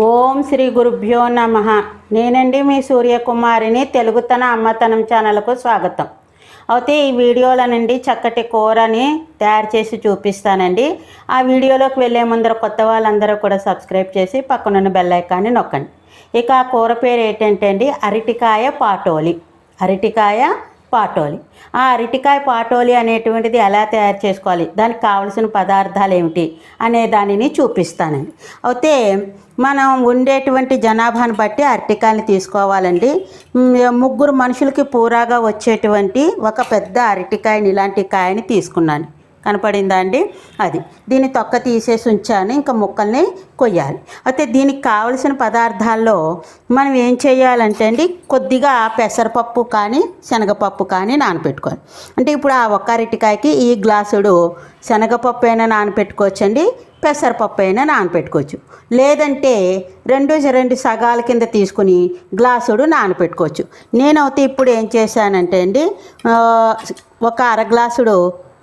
ఓం శ్రీ గురుభ్యో నమః. నేనండి మీ సూర్యకుమారిని. తెలుగుతన అమ్మతనం ఛానల్కు స్వాగతం. అయితే ఈ వీడియోలోనండి చక్కటి కూరని తయారు చేసి చూపిస్తానండి. ఆ వీడియోలోకి వెళ్ళే ముందర కొత్త వాళ్ళందరూ కూడా సబ్స్క్రైబ్ చేసి పక్కనున్న బెల్ ఐకాన్ని నొక్కండి. ఇక ఆ కూర పేరు ఏంటంటే అండి అరటికాయ పాటోలి. ఆ అరటికాయ పాటోలి అనేటువంటిది ఎలా తయారు చేసుకోవాలి, దానికి కావలసిన పదార్థాలు ఏమిటి అనే దానిని చూపిస్తానండి. అయితే మనం ఉండేటువంటి జనాభాను బట్టి అరటికాయని తీసుకోవాలండి. 3 మనుషులకి పూరాగా వచ్చేటువంటి ఒక పెద్ద అరటికాయని, ఇలాంటి కాయని తీసుకున్నాను. కనపడిందా అండి? అది దీన్ని తొక్క తీసేసి ఉంచాను. ఇంకా ముక్కల్ని కొయ్యాలి. అయితే దీనికి కావలసిన పదార్థాల్లో మనం ఏం చేయాలంటే అండి, కొద్దిగా పెసరపప్పు కానీ శనగపప్పు కానీ నానపెట్టుకోవాలి. అంటే ఇప్పుడు ఆ ఒక్క అరటికాయకి ఈ గ్లాసుడు శనగపప్పు అయినా నానపెట్టుకోవచ్చండి, పెసరపప్పు అయినా నానపెట్టుకోవచ్చు. లేదంటే రెండు సగాల కింద తీసుకుని గ్లాసుడు నానపెట్టుకోవచ్చు. నేనైతే ఇప్పుడు ఏం చేశానంటే అండి, ఒక అరగ్లాసుడు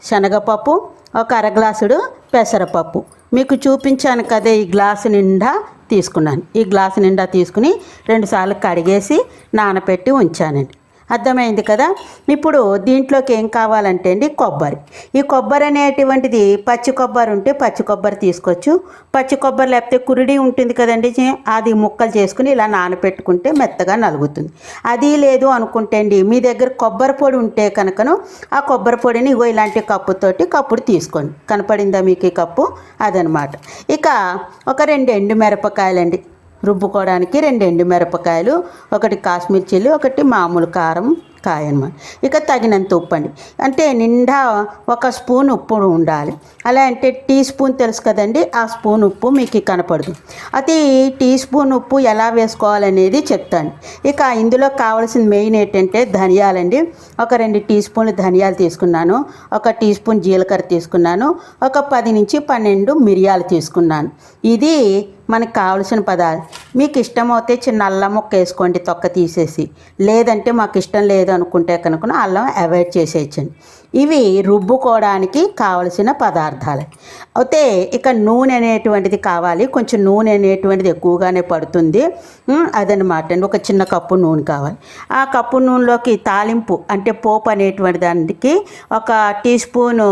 శనగపప్పు, ఒక అరగ్లాసుడు పెసరపప్పు మీకు చూపించాను కదా, ఈ గ్లాసు నిండా తీసుకున్నాను. ఈ గ్లాసు నిండా తీసుకుని 2 సార్లు కడిగేసి నానపెట్టి ఉంచానండి. అర్థమైంది కదా. ఇప్పుడు దీంట్లోకి ఏం కావాలంటే అండి కొబ్బరి. ఈ కొబ్బరి అనేటువంటిది పచ్చి కొబ్బరి ఉంటే పచ్చి కొబ్బరి తీసుకోవచ్చు. పచ్చి కొబ్బరి లేకపోతే కురిడి ఉంటుంది కదండి, అది ముక్కలు చేసుకుని ఇలా నానపెట్టుకుంటే మెత్తగా నలుగుతుంది. అది లేదు అనుకుంటే అండి, మీ దగ్గర కొబ్బరి పొడి ఉంటే కనుకను ఆ కొబ్బరి పొడిని ఇగో ఇలాంటి కప్పుడు తీసుకోండి. కనపడిందా మీకు ఈ కప్పు? అదనమాట. ఇక ఒక 2 ఎండుమిరపకాయలండి, రుబ్బుకోవడానికి 2 ఎండుమిరపకాయలు, 1 కాశ్మీర్ చిల్లి, 1 మామూలు కారం కాయ అన్నమాట. ఇక తగినంత ఉప్పు అండి. అంటే నిండా 1 స్పూన్ ఉప్పు ఉండాలి. అలా అంటే టీ స్పూన్ తెలుసు కదండి, ఆ స్పూన్ ఉప్పు మీకు కనపడదు. అది టీ స్పూన్ ఉప్పు ఎలా వేసుకోవాలనేది చెప్తాను. ఇక ఇందులో కావాల్సిన మెయిన్ ఏంటంటే ధనియాలండి. ఒక 2 టీ స్పూన్లు ధనియాలు తీసుకున్నాను, 1 టీ స్పూన్ జీలకర్ర తీసుకున్నాను, ఒక 10 నుంచి 12 మిరియాలు తీసుకున్నాను. ఇది మనకు కావలసిన పదార్థాలు. మీకు ఇష్టమైతే చిన్న అల్లం ముక్క వేసుకోండి తొక్క తీసేసి, లేదంటే మాకు ఇష్టం లేదు అనుకుంటే కనుక అల్లం అవాయిడ్ చేసేయచ్చండి. ఇవి రుబ్బుకోవడానికి కావలసిన పదార్థాలు. అయితే ఇక నూనె అనేటువంటిది కావాలి. కొంచెం నూనె అనేటువంటిది ఎక్కువగానే పడుతుంది, అదనమాట అండి. ఒక చిన్న కప్పు నూనె కావాలి. ఆ కప్పు నూనెలోకి తాలింపు అంటే పోపు అనేటువంటి దానికి 1 టీ స్పూను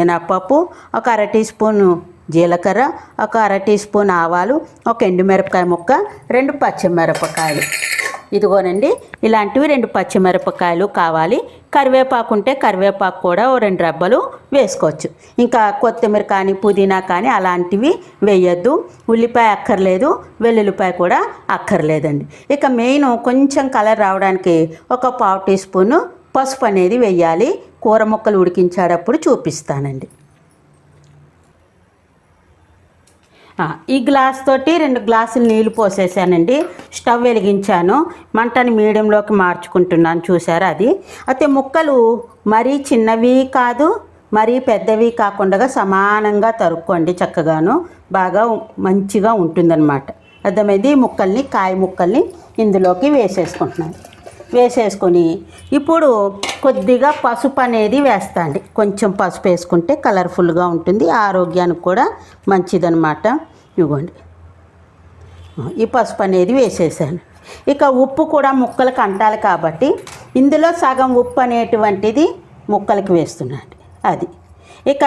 మినప్పప్పు, 1 అర టీ స్పూను జీలకర్ర, 1 అర టీ స్పూన్ ఆవాలు, 1 ఎండుమిరపకాయ ముక్క, 2 పచ్చిమిరపకాయలు. ఇదిగోనండి ఇలాంటివి 2 పచ్చిమిరపకాయలు కావాలి. కరివేపాకు ఉంటే కరివేపాకు కూడా 2 రెబ్బలు వేసుకోవచ్చు. ఇంకా కొత్తిమీర కానీ పుదీనా కానీ అలాంటివి వేయద్దు. ఉల్లిపాయ అక్కర్లేదు, వెల్లుల్లిపాయ కూడా అక్కర్లేదండి. ఇక మెయిన్ కొంచెం కలర్ రావడానికి 1 పావు టీ స్పూను పసుపు అనేది వేయాలి. కూర ముక్కలు ఉడికించేటప్పుడు చూపిస్తానండి. ఈ గ్లాస్ తోటి 2 గ్లాసులు నీళ్ళు పోసేసానండి. స్టవ్ వెలిగించాను, మంటని మీడియంలోకి మార్చుకుంటున్నాను. చూసారా అది. అయితే ముక్కలు మరీ చిన్నవి కాదు, మరీ పెద్దవి కాకుండా సమానంగా తరుక్కోండి. చక్కగాను బాగా మంచిగా ఉంటుందన్నమాట. అర్థమైంది. ఈ ముక్కల్ని, కాయ ముక్కల్ని ఇందులోకి వేసేసుకుంటున్నాను. వేసేసుకొని ఇప్పుడు కొద్దిగా పసుపు అనేది వేస్తాండి. కొంచెం పసుపు వేసుకుంటే కలర్ఫుల్గా ఉంటుంది, ఆరోగ్యానికి కూడా మంచిదన్నమాట. ఇవ్వండి, ఈ పసుపు అనేది వేసేసాను. ఇక ఉప్పు కూడా ముక్కలకు అంటాలి కాబట్టి ఇందులో సగం ఉప్పు అనేటువంటిది ముక్కలకి వేస్తున్నాను. అది ఇక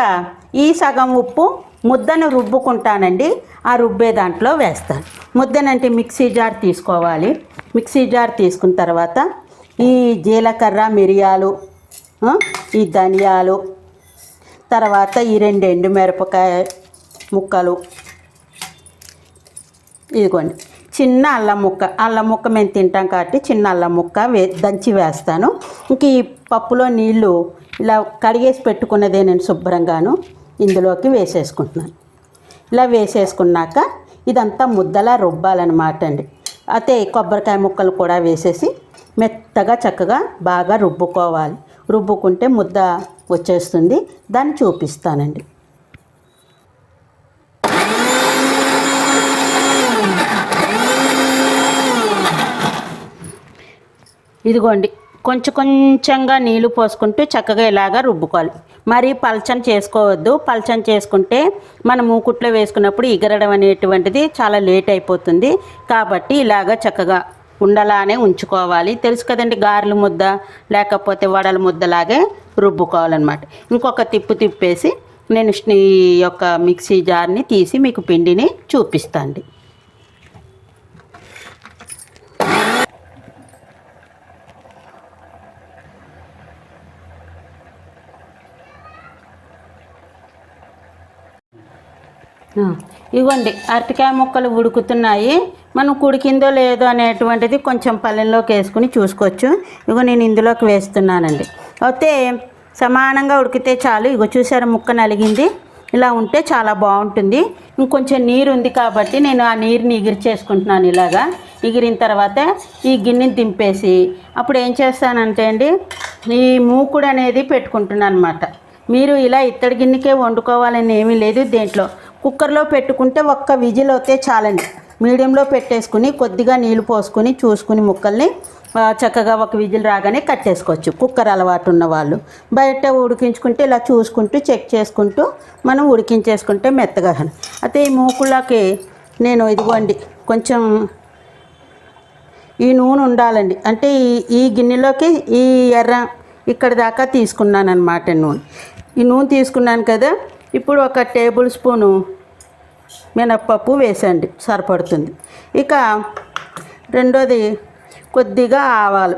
ఈ సగం ఉప్పు ముద్దను రుబ్బుకుంటానండి. ఆ రుబ్బే దాంట్లో వేస్తాను. ముద్దనంటే మిక్సీ జార్ తీసుకోవాలి. మిక్సీ జార్ తీసుకున్న తర్వాత ఈ జీలకర్ర, మిరియాలు, ఈ ధనియాలు, తర్వాత ఈ 2 ఎండుమిరపకాయ ముక్కలు, ఇదిగోండి చిన్న అల్లం ముక్క మేము తింటాం కాబట్టి చిన్న అల్లం ముక్క దంచి వేస్తాను. ఇంక ఈ పప్పులో నీళ్ళు ఇలా కడిగేసి పెట్టుకున్నదే నేను శుభ్రంగాను ఇందులోకి వేసేసుకుంటున్నాను. ఇలా వేసేసుకున్నాక ఇదంతా ముద్దలా రుబ్బాలన్నమాట అండి. అయితే కొబ్బరికాయ ముక్కలు కూడా వేసేసి మెత్తగా చక్కగా బాగా రుబ్బుకోవాలి. రుబ్బుకుంటే ముద్ద వచ్చేస్తుంది. దాన్ని చూపిస్తానండి. ఇదిగోండి, కొంచెం కొంచెంగా నీళ్లు పోసుకుంటూ చక్కగా ఇలాగా రుబ్బుకోవాలి. మరీ పల్చని చేసుకోవద్దు. పల్చని చేసుకుంటే మనం మూకుట్లో వేసుకున్నప్పుడు ఎగరడం అనేటువంటిది చాలా లేట్ అయిపోతుంది. కాబట్టి ఇలాగా చక్కగా ఉండలానే ఉంచుకోవాలి. తెలుసు కదండి, గారెల ముద్ద లేకపోతే వడల ముద్దలాగే రుబ్బుకోవాలన్నమాట. ఇంకొక తిప్పేసి నేను ఈ యొక్క మిక్సీ జార్ని తీసి మీకు పిండిని చూపిస్తాను. ఇవ్వండి, అరటికాయ ముక్కలు ఉడుకుతున్నాయి. మనం ఉడికిందో లేదో అనేటువంటిది కొంచెం పళ్ళెంలోకి వేసుకుని చూసుకోవచ్చు. ఇగో నేను ఇందులోకి వేస్తున్నానండి. అయితే సమానంగా ఉడికితే చాలు. ఇగో చూసారా, ముక్క నలిగింది. ఇలా ఉంటే చాలా బాగుంటుంది. ఇంకొంచెం నీరు ఉంది కాబట్టి నేను ఆ నీరుని ఎగిరిచేసుకుంటున్నాను. ఇలాగా ఎగిరిన తర్వాత ఈ గిన్నెని దింపేసి అప్పుడు ఏం చేస్తానంటే అండి, ఈ మూకుడు అనేది పెట్టుకుంటున్నాను అనమాట. మీరు ఇలా ఇత్తడి గిన్నెకే వండుకోవాలని ఏమీ లేదు. దేంట్లో కుక్కర్లో పెట్టుకుంటే ఒక్క విజిల్ అయితే చాలండి. మీడియంలో పెట్టేసుకుని కొద్దిగా నీళ్ళు పోసుకొని చూసుకుని ముక్కల్ని చక్కగా ఒక విజిల్ రాగానే కట్టేసుకోవచ్చు. కుక్కర్ అలవాటు ఉన్న వాళ్ళు బయట ఉడికించుకుంటే ఇలా చూసుకుంటూ చెక్ చేసుకుంటూ మనం ఉడికించేసుకుంటే మెత్తగా. అయితే ఈ మూకుళ్ళకి నేను ఇదిగోండి కొంచెం ఈ నూనె ఉండాలండి. అంటే ఈ గిన్నెలోకి ఈ ఎర్ర ఇక్కడ దాకా తీసుకున్నాను అనమాట నూనె. ఈ నూనె తీసుకున్నాను కదా. ఇప్పుడు ఒక టేబుల్ స్పూను మినప్పప్పు వేసండి, సరిపడుతుంది. ఇక రెండోది కొద్దిగా ఆవాలు.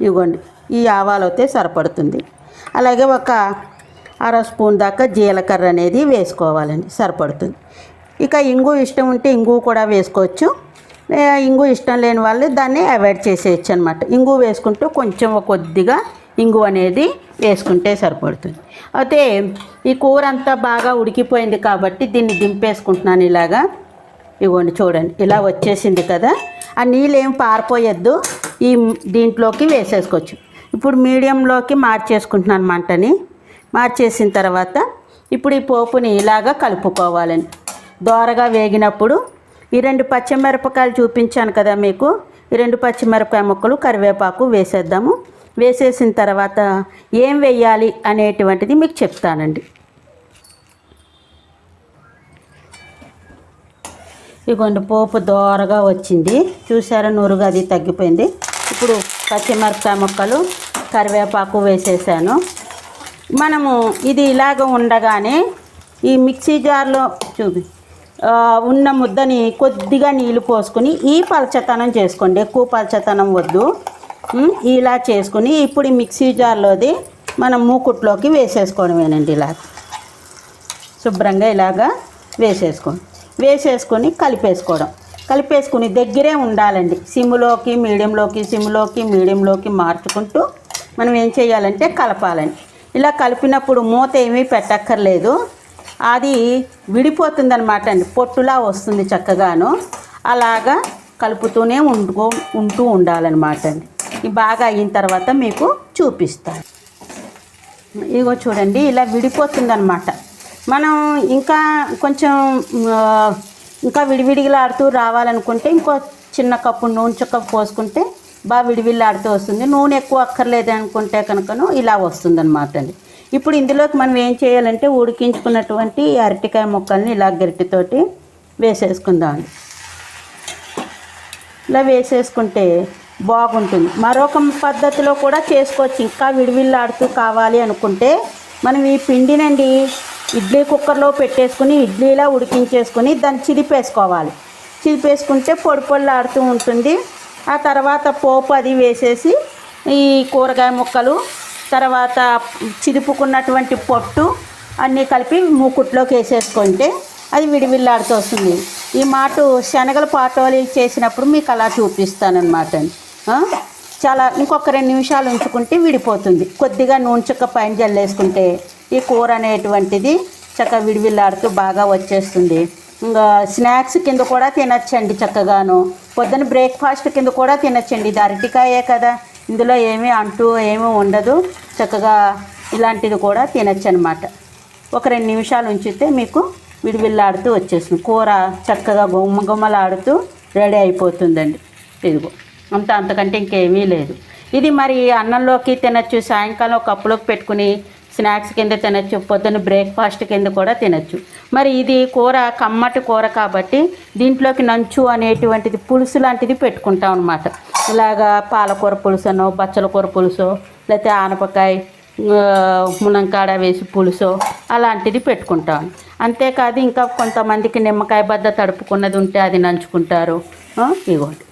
ఇవ్వండి, ఈ ఆవాలు అయితే సరిపడుతుంది. అలాగే ఒక అర స్పూన్ దాకా జీలకర్ర అనేది వేసుకోవాలండి, సరిపడుతుంది. ఇక ఇంగు ఇష్టం ఉంటే ఇంగు కూడా వేసుకోవచ్చు. ఇంగు ఇష్టం లేని వాళ్ళు దాన్ని అవాయిడ్ చేసేయచ్చు అనమాట. ఇంగు వేసుకుంటూ కొంచెం కొద్దిగా ఇంగు అనేది వేసుకుంటే సరిపడుతుంది. అయితే ఈ కూర అంతా బాగా ఉడికిపోయింది కాబట్టి దీన్ని దింపేసుకుంటున్నాను. ఇలాగా ఇవ్వండి, చూడండి ఇలా వచ్చేసింది కదా. ఆ నీళ్ళు ఏం పారిపోయొద్దు. ఈ దీంట్లోకి వేసేసుకోవచ్చు. ఇప్పుడు మీడియంలోకి మార్చేసుకుంటున్నాను మంటని. మార్చేసిన తర్వాత ఇప్పుడు ఈ పోపుని ఇలాగా కలుపుకోవాలండి. దోరగా వేగినప్పుడు ఈ 2 పచ్చిమిరపకాయలు చూపించాను కదా మీకు. ఈ 2 పచ్చిమిరపకాయ ముక్కలు కరివేపాకు వేసేద్దాము. వేసేసిన తర్వాత ఏం వేయాలి అనేటువంటిది మీకు చెప్తానండి. ఇదిగోండి, పోపు దోరగా వచ్చింది. చూసారా, నురుగు అది తగ్గిపోయింది. ఇప్పుడు పచ్చిమిరపకాయ ముక్కలు కరివేపాకు వేసేసాను. మనము ఇది ఇలాగ ఉండగానే ఈ మిక్సీ జార్లో ఉన్న ముద్దని కొద్దిగా నీళ్ళు పోసుకొని ఈ పలచతనం చేసుకోండి. ఎక్కువ పలచతనం వద్దు. ఇలా చేసుకుని ఇప్పుడు ఈ మిక్సీ జార్లోది మనం మూకుట్లోకి వేసేసుకోవడమేనండి. ఇలా శుభ్రంగా ఇలాగా వేసేసుకొని కలిపేసుకుని దగ్గరే ఉండాలండి. సిమ్లోకి మీడియంలోకి మార్చుకుంటూ మనం ఏం చేయాలంటే కలపాలండి. ఇలా కలిపినప్పుడు మూత ఏమీ పెట్టక్కర్లేదు. అది విడిపోతుందన్నమాట అండి, పొట్టులా వస్తుంది చక్కగాను. అలాగా కలుపుతూనే ఉంటూ ఉండాలన్నమాట అండి. బాగా అయిన తర్వాత మీకు చూపిస్తాను. ఇగో చూడండి, ఇలా విడిపోతుందన్నమాట. మనం ఇంకా కొంచెం ఇంకా విడివిడిలాడుతూ రావాలనుకుంటే ఇంకో చిన్న కప్పు నూనె చుక్క పోసుకుంటే బాగా విడివిల్లాడుతూ వస్తుంది. నూనె ఎక్కువ అక్కర్లేదు అనుకుంటే కనుకను ఇలా వస్తుందన్నమాట అండి. ఇప్పుడు ఇందులోకి మనం ఏం చేయాలంటే ఉడికించుకున్నటువంటి అరటికాయ ముక్కల్ని ఇలా గరిటెతోటి వేసేసుకుందామండి. ఇలా వేసేసుకుంటే బాగుంటుంది. మరొక పద్ధతిలో కూడా చేసుకోవచ్చు. ఇంకా విడివిల్లాడుతూ కావాలి అనుకుంటే మనం ఈ పిండినండి ఇడ్లీ కుక్కర్లో పెట్టేసుకుని ఇడ్లీలా ఉడికించేసుకుని దాన్ని చిదిపేసుకోవాలి. చిదిపేసుకుంటే పొడిలాడుతూ ఉంటుంది. ఆ తర్వాత పోపు అది వేసేసి ఈ కూరగాయ ముక్కలు తర్వాత చిదుపుకున్నటువంటి పొట్టు అన్నీ కలిపి మూకుట్లోకి వేసేసుకుంటే అది విడివిల్లాడుతూ వస్తుంది. ఈ మాట శనగల పాటోలి చేసినప్పుడు మీకు అలా చూపిస్తానన్నమాట అండి. చాలా ఇంకొక 2 నిమిషాలు ఉంచుకుంటే విడిపోతుంది. కొద్దిగా నూనె చుక్క పైన జల్లేసుకుంటే ఈ కూర అనేటువంటిది చక్కగా విడివిల్లాడుతూ బాగా వచ్చేస్తుంది. ఇంకా స్నాక్స్ కింద కూడా తినచ్చండి చక్కగాను. పొద్దున బ్రేక్ఫాస్ట్ కింద కూడా తినచ్చండి. ఇది అరటికాయే కదా, ఇందులో ఏమీ ఏమీ ఉండదు. చక్కగా ఇలాంటిది కూడా తినచ్చు అనమాట. ఒక 2 నిమిషాలు ఉంచితే మీకు విడివిల్లాడుతూ వచ్చేస్తుంది. కూర చక్కగా గుమ్మగుమ్మలాడుతూ రెడీ అయిపోతుందండి. ఇదిగో అంతకంటే ఇంకేమీ లేదు. ఇది మరి అన్నంలోకి తినచ్చు, సాయంకాలం కప్పులోకి పెట్టుకుని స్నాక్స్ కింద తినచ్చు, పొద్దున్న బ్రేక్ఫాస్ట్ కింద కూడా తినచ్చు. మరి ఇది కూర కమ్మటి కూర కాబట్టి దీంట్లోకి నంచు అనేటువంటిది పులుసు లాంటిది పెట్టుకుంటాం అనమాట. ఇలాగా పాలకూర పులుసనో, బచ్చల కూర పులుసో, లేకపోతే ఆనపకాయ మునంకాడ వేసి పులుసో అలాంటిది పెట్టుకుంటాం. అంతేకాదు ఇంకా కొంతమందికి నిమ్మకాయ బద్ద తడుపుకున్నది ఉంటే అది నంచుకుంటారు. ఇవ్వండి.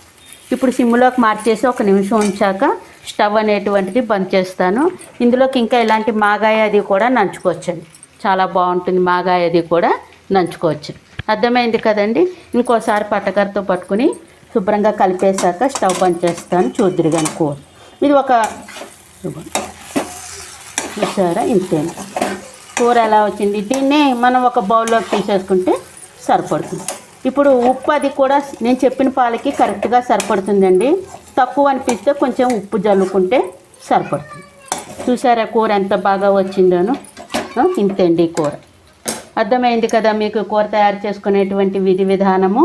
ఇప్పుడు సిమ్లోకి మార్చేసి 1 నిమిషం ఉంచాక స్టవ్ అనేటువంటిది బంద్ చేస్తాను. ఇందులోకి ఇంకా ఇలాంటి మాగాయ అది కూడా నంచుకోవచ్చండి. చాలా బాగుంటుంది. మాగాయ అది కూడా నంచుకోవచ్చు. అర్థమైంది కదండి. ఇంకోసారి పట్టకరతో పట్టుకుని శుభ్రంగా కలిపేశాక స్టవ్ బంద్ చేస్తాను. చూద్దురు కానీ కూర ఇది ఒక చూసారా, ఇంతేనా కూర ఎలా వచ్చింది. దీన్ని మనం ఒక బౌల్లోకి తీసేసుకుంటే సరిపడుతుంది. ఇప్పుడు ఉప్పు అది కూడా నేను చెప్పిన పాలకి కరెక్ట్గా సరిపడుతుందండి. తక్కువ అనిపిస్తే కొంచెం ఉప్పు జల్లుకుంటే సరిపడుతుంది. చూసారా కూర ఎంత బాగా వచ్చిందోను. ఇంతేండి కూర. అర్థమైంది కదా మీకు కూర తయారు చేసుకునేటువంటి విధి విధానము.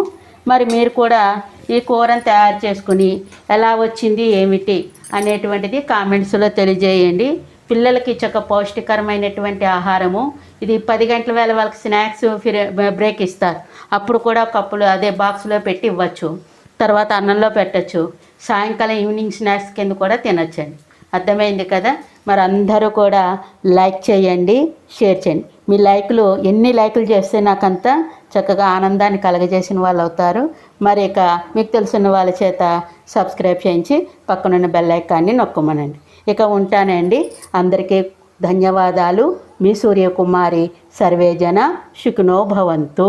మరి మీరు కూడా ఈ కూరను తయారు చేసుకుని ఎలా వచ్చింది ఏమిటి అనేటువంటిది కామెంట్స్లో తెలియజేయండి. పిల్లలకి చక్క పౌష్టికరమైనటువంటి ఆహారము. ఇది 10 గంటల వేళ వాళ్ళకి స్నాక్స్ బ్రేక్ ఇస్తారు. అప్పుడు కూడా కప్పులు అదే బాక్స్లో పెట్టి ఇవ్వచ్చు. తర్వాత అన్నంలో పెట్టచ్చు. సాయంకాలం ఈవినింగ్ స్నాక్స్ కింద కూడా తినచ్చండి. అర్థమైంది కదా. మరి అందరూ కూడా లైక్ చేయండి, షేర్ చేయండి. మీ లైకులు ఎన్ని లైకులు చేస్తే నాకంతా చక్కగా ఆనందాన్ని కలగజేసిన వాళ్ళు అవుతారు. మరి ఇక మీకు తెలుసున్న వాళ్ళ చేత సబ్స్క్రైబ్ చేయించి పక్కనున్న బెల్ ఐకాన్ని నొక్కమనండి. ఇక ఉంటానండి. అందరికీ ధన్యవాదాలు. మీ సూర్యకుమారి. సర్వేజన సుఖినో భవంతు.